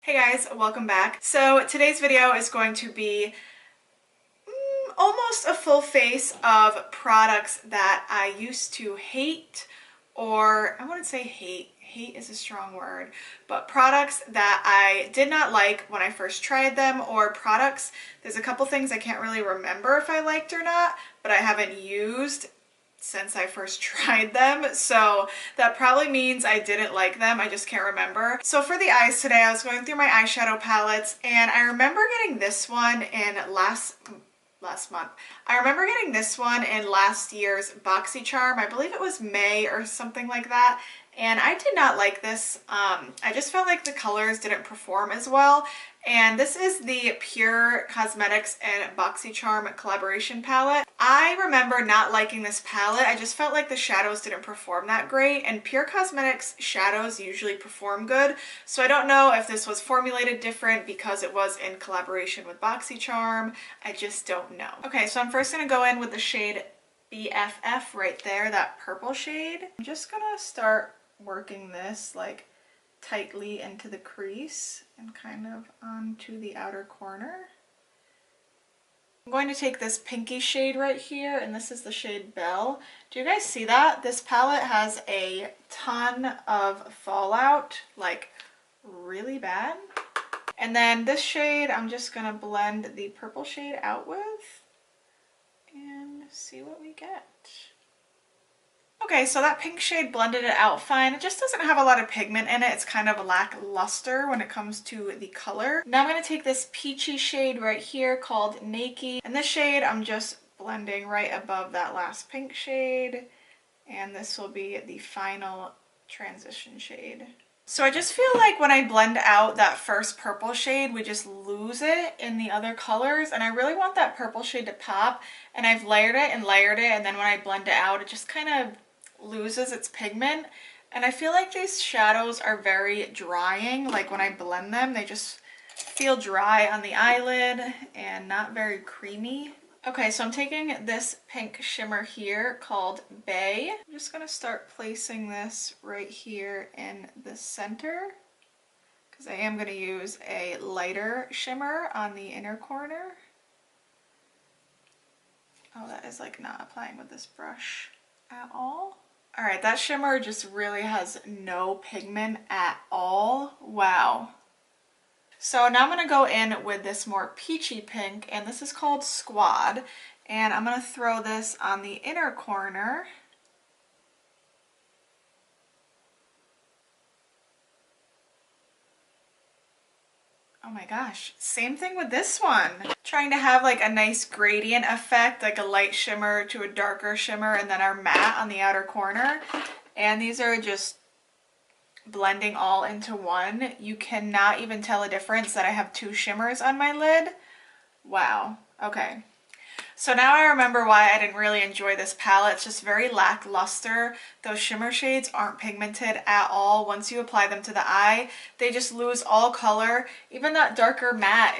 Hey guys, welcome back. So today's video is going to be almost a full face of products that I used to hate, or I wouldn't say hate. Hate is a strong word, but products that I did not like when I first tried them, or products, there's a couple things I can't really remember if I liked or not, but I haven't used since I first tried them, so that probably means I didn't like them. I just can't remember. So for the eyes today, I was going through my eyeshadow palettes, and I remember getting this one in last month. I remember getting this one in last year's BoxyCharm. I believe it was May or something like that. And I did not like this. I just felt like the colors didn't perform as well. And this is the Pure Cosmetics and BoxyCharm collaboration palette. I remember not liking this palette. I just felt like the shadows didn't perform that great, and Pure Cosmetics shadows usually perform good. So I don't know if this was formulated different because it was in collaboration with BoxyCharm. I just don't know. Okay, so I'm first gonna go in with the shade BFF right there, that purple shade. I'm just gonna start working this like tightly into the crease and kind of onto the outer corner. I'm going to take this pinky shade right here, and this is the shade Belle. Do you guys see that? This palette has a ton of fallout, like really bad. And then this shade, I'm just gonna blend the purple shade out with and see what we get. Okay, so that pink shade blended it out fine. It just doesn't have a lot of pigment in it. It's kind of lackluster when it comes to the color. Now I'm going to take this peachy shade right here called Naked. And this shade I'm just blending right above that last pink shade. And this will be the final transition shade. So I just feel like when I blend out that first purple shade, we just lose it in the other colors. And I really want that purple shade to pop. And I've layered it, and then when I blend it out, it just kind of loses its pigment. And I feel like these shadows are very drying. Like when I blend them, they just feel dry on the eyelid and not very creamy. Okay, so I'm taking this pink shimmer here called Bay. I'm just gonna start placing this right here in the center because I am gonna use a lighter shimmer on the inner corner. Oh, that is like not applying with this brush at all. All right, that shimmer just really has no pigment at all. Wow. So now I'm gonna go in with this more peachy pink, and this is called Squad. And I'm gonna throw this on the inner corner. Oh my gosh, same thing with this one. Trying to have like a nice gradient effect, like a light shimmer to a darker shimmer, and then our matte on the outer corner. And these are just blending all into one. You cannot even tell a difference that I have two shimmers on my lid. Wow, okay. So now I remember why I didn't really enjoy this palette. It's just very lackluster. Those shimmer shades aren't pigmented at all. Once you apply them to the eye, they just lose all color. Even that darker matte,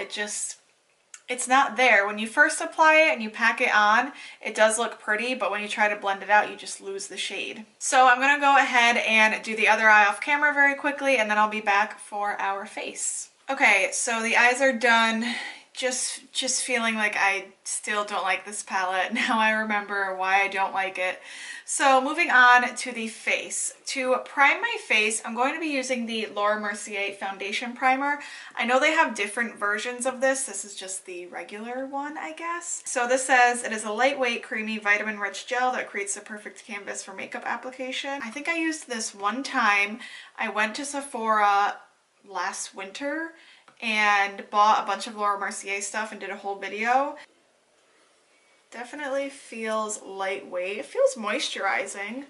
it's not there. When you first apply it and you pack it on, it does look pretty, but when you try to blend it out, you just lose the shade. So I'm gonna go ahead and do the other eye off camera very quickly, and then I'll be back for our face. Okay, so the eyes are done. Just feeling like I still don't like this palette. Now I remember why I don't like it. So moving on to the face. To prime my face, I'm going to be using the Laura Mercier Foundation Primer. I know they have different versions of this. This is just the regular one, I guess. So this says, it is a lightweight, creamy, vitamin-rich gel that creates the perfect canvas for makeup application. I think I used this one time. I went to Sephora last winter and bought a bunch of Laura Mercier stuff and did a whole video. Definitely feels lightweight. It feels moisturizing.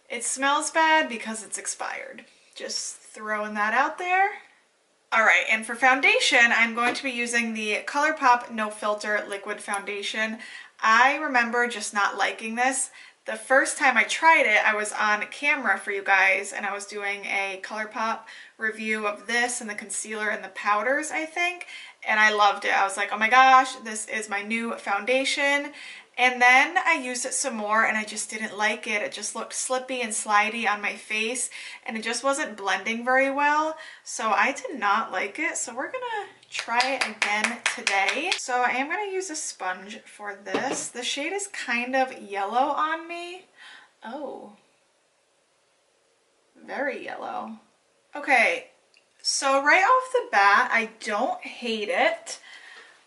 It smells bad because it's expired. Just throwing that out there. Alright, and for foundation, I'm going to be using the ColourPop No Filter Liquid Foundation. I remember just not liking this. the first time I tried it, I was on camera for you guys and I was doing a ColourPop review of this and the concealer and the powders, I think, and I loved it. I was like, oh my gosh, this is my new foundation. And then I used it some more and I just didn't like it. It just looked slippy and slidey on my face and it just wasn't blending very well. So I did not like it. So we're gonna try it again today. So I am gonna use a sponge for this. The shade is kind of yellow on me. Oh, very yellow. Okay, so right off the bat, I don't hate it.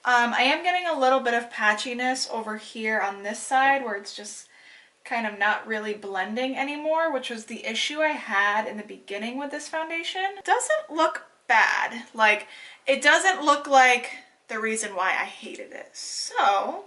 I am getting a little bit of patchiness over here on this side where it's just kind of not really blending anymore, which was the issue I had in the beginning with this foundation. It doesn't look bad. Like, it doesn't look like the reason why I hated it. So, all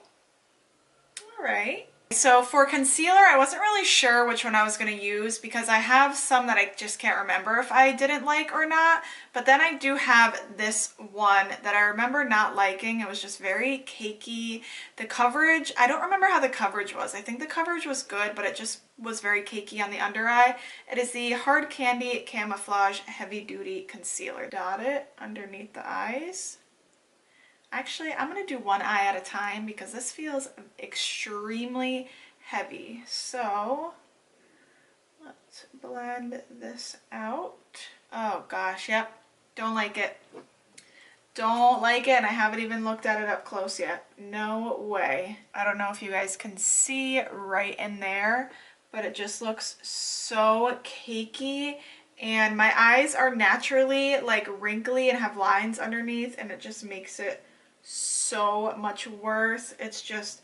right. So for concealer, I wasn't really sure which one I was going to use because I have some that I just can't remember if I didn't like or not. But then I do have this one that I remember not liking. It was just very cakey. The coverage, I don't remember how the coverage was. I think the coverage was good, but it just was very cakey on the under eye. It is the Hard Candy Camouflage Heavy Duty Concealer. Dot it underneath the eyes. Actually, I'm going to do one eye at a time because this feels extremely heavy. So let's blend this out. Oh gosh, yep. Don't like it. Don't like it, and I haven't even looked at it up close yet. No way. I don't know if you guys can see right in there, but it just looks so cakey. And my eyes are naturally like wrinkly and have lines underneath, and it just makes it so much worse. It's just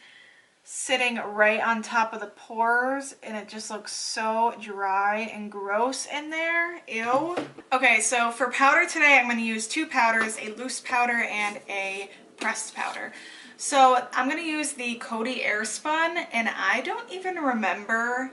sitting right on top of the pores and it just looks so dry and gross in there. Ew. Okay, so for powder today, I'm going to use two powders, a loose powder and a pressed powder. So I'm going to use the Coty Airspun, and I don't even remember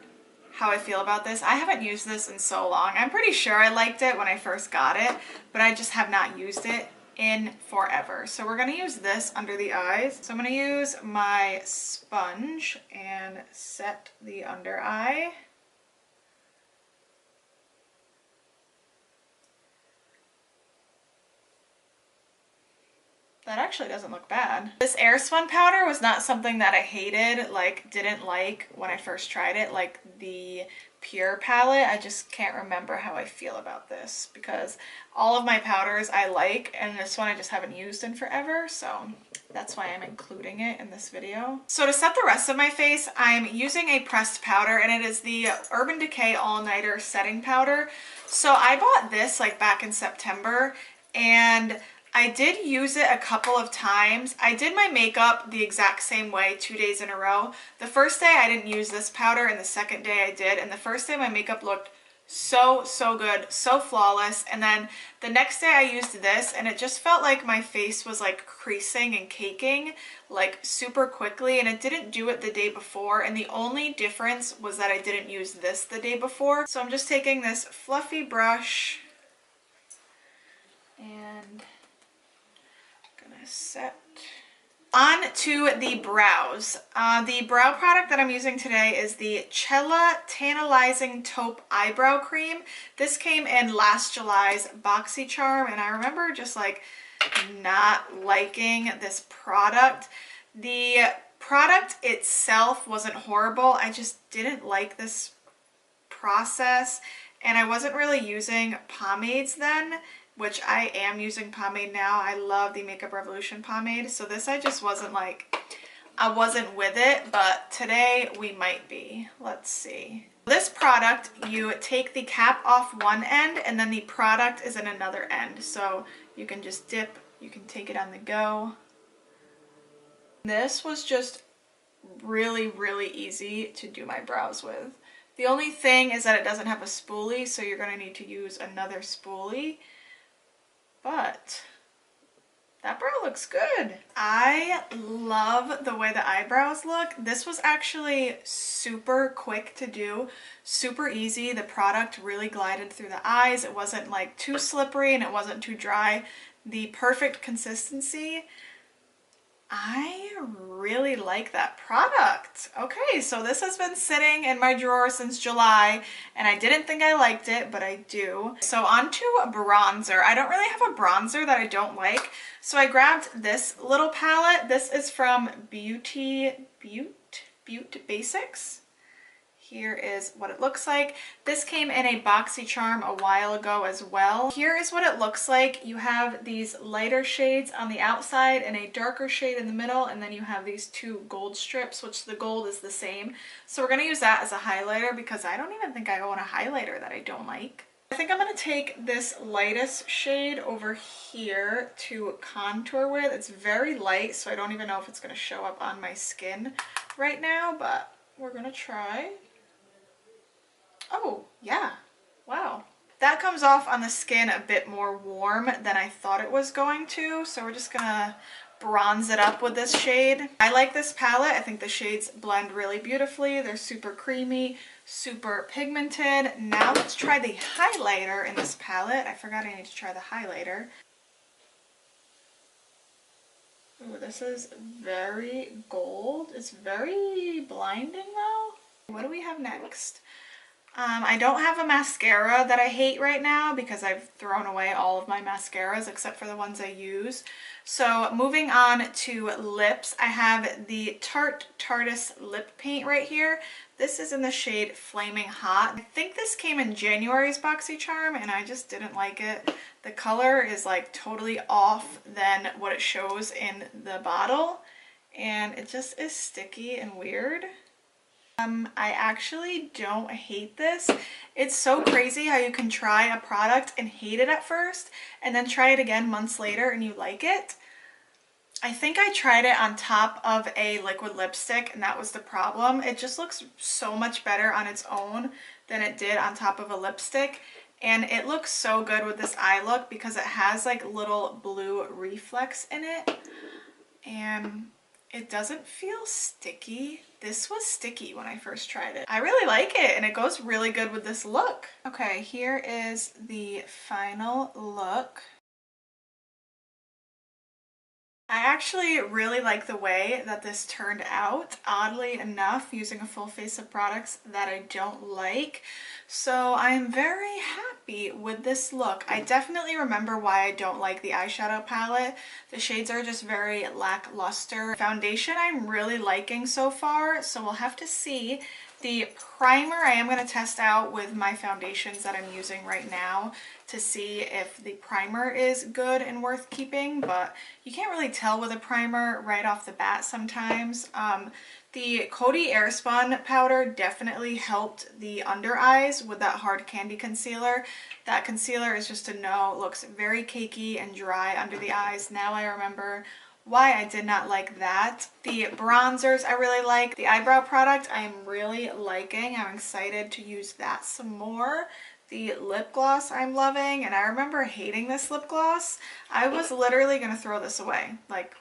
how I feel about this. I haven't used this in so long. I'm pretty sure I liked it when I first got it, but I just have not used it in forever. So we're going to use this under the eyes. So I'm going to use my sponge and set the under eye. That actually doesn't look bad. This Airspun powder was not something that I hated, like didn't like when I first tried it, like the Pure palette. I just can't remember how I feel about this because all of my powders I like, and this one I just haven't used in forever, so that's why I'm including it in this video. So to set the rest of my face, I'm using a pressed powder, and it is the Urban Decay All Nighter Setting Powder. So I bought this like back in September, and I did use it a couple of times. I did my makeup the exact same way 2 days in a row. The first day I didn't use this powder, and the second day I did. And the first day my makeup looked so good, so flawless. And then the next day I used this, and it just felt like my face was like creasing and caking like super quickly, and it didn't do it the day before. And the only difference was that I didn't use this the day before. So I'm just taking this fluffy brush and set on to the brows. The brow product that I'm using today is the Cella Tantalizing Taupe Eyebrow Cream. This came in last July's BoxyCharm, and I remember just like not liking this product. The product itself wasn't horrible. I just didn't like this process, and I wasn't really using pomades then, which I am using pomade now. I love the Makeup Revolution pomade. So this I just wasn't like, I wasn't with it, but today we might be. Let's see. This product, you take the cap off one end and then the product is in another end. So you can just dip, you can take it on the go. This was just really easy to do my brows with. The only thing is that it doesn't have a spoolie, so you're gonna need to use another spoolie. But that brow looks good. I love the way the eyebrows look. This was actually super quick to do, super easy. The product really glided through the eyes. It wasn't like too slippery and it wasn't too dry. The perfect consistency. I really like that product. Okay, so this has been sitting in my drawer since July, and I didn't think I liked it, but I do. So on to a bronzer. I don't really have a bronzer that I don't like, so I grabbed this little palette. This is from Butte Basics. Here is what it looks like. This came in a BoxyCharm a while ago as well. Here is what it looks like. You have these lighter shades on the outside and a darker shade in the middle, and then you have these two gold strips, which the gold is the same. So we're going to use that as a highlighter because I don't even think I own a highlighter that I don't like. I think I'm going to take this lightest shade over here to contour with. It's very light, so I don't even know if it's going to show up on my skin right now, but we're going to try. Oh, yeah. Wow. That comes off on the skin a bit more warm than I thought it was going to, so we're just gonna bronze it up with this shade. I like this palette. I think the shades blend really beautifully. They're super creamy, super pigmented. Now let's try the highlighter in this palette. I forgot I need to try the highlighter. Ooh, this is very gold. It's very blinding though. What do we have next? I don't have a mascara that I hate right now because I've thrown away all of my mascaras except for the ones I use. So moving on to lips, I have the Tarte Tarteist lip paint right here. This is in the shade Flaming Hot. I think this came in January's BoxyCharm and I just didn't like it. The color is like totally off than what it shows in the bottle, and it just is sticky and weird. I actually don't hate this. It's so crazy how you can try a product and hate it at first and then try it again months later and you like it. I think I tried it on top of a liquid lipstick and that was the problem. It just looks so much better on its own than it did on top of a lipstick. And it looks so good with this eye look because it has like little blue reflex in it. And it doesn't feel sticky. This was sticky when I first tried it. I really like it and it goes really good with this look. Okay, here is the final look. I actually really like the way that this turned out, oddly enough, using a full face of products that I don't like. So I'm very happy with this look. I definitely remember why I don't like the eyeshadow palette. The shades are just very lackluster. Foundation I'm really liking so far, so we'll have to see. The primer I am going to test out with my foundations that I'm using right now to see if the primer is good and worth keeping, but you can't really tell with a primer right off the bat sometimes. The Coty Airspun powder definitely helped the under eyes with that hard candy concealer. That concealer is just a no. It looks very cakey and dry under the eyes. Now I remember why I did not like that. The bronzers I really like. The eyebrow product I am really liking. I'm excited to use that some more. The lip gloss I'm loving, and I remember hating this lip gloss. I was literally gonna throw this away. Like,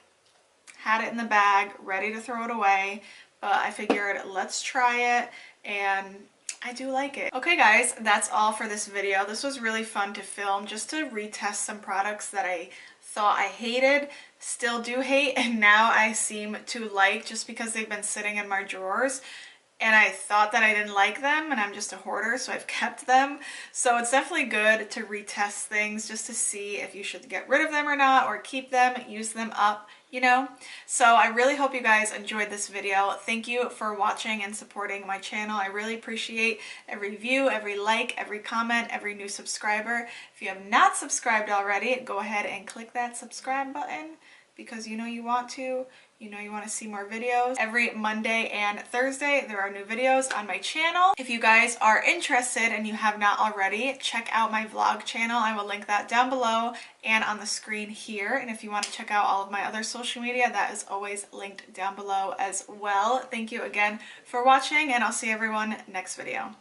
had it in the bag, ready to throw it away, but I figured let's try it, and I do like it. Okay guys, that's all for this video. This was really fun to film, just to retest some products that I thought I hated, still do hate, and now I seem to like just because they've been sitting in my drawers. And I thought that I didn't like them and I'm just a hoarder, so I've kept them. So it's definitely good to retest things just to see if you should get rid of them or not, or keep them, use them up, you know? So I really hope you guys enjoyed this video. Thank you for watching and supporting my channel. I really appreciate every view, every like, every comment, every new subscriber. If you have not subscribed already, go ahead and click that subscribe button because you know you want to. You know you want to see more videos. Every Monday and Thursday there are new videos on my channel. If you guys are interested and you have not already, check out my vlog channel. I will link that down below and on the screen here. And if you want to check out all of my other social media, that is always linked down below as well. Thank you again for watching, and I'll see everyone next video.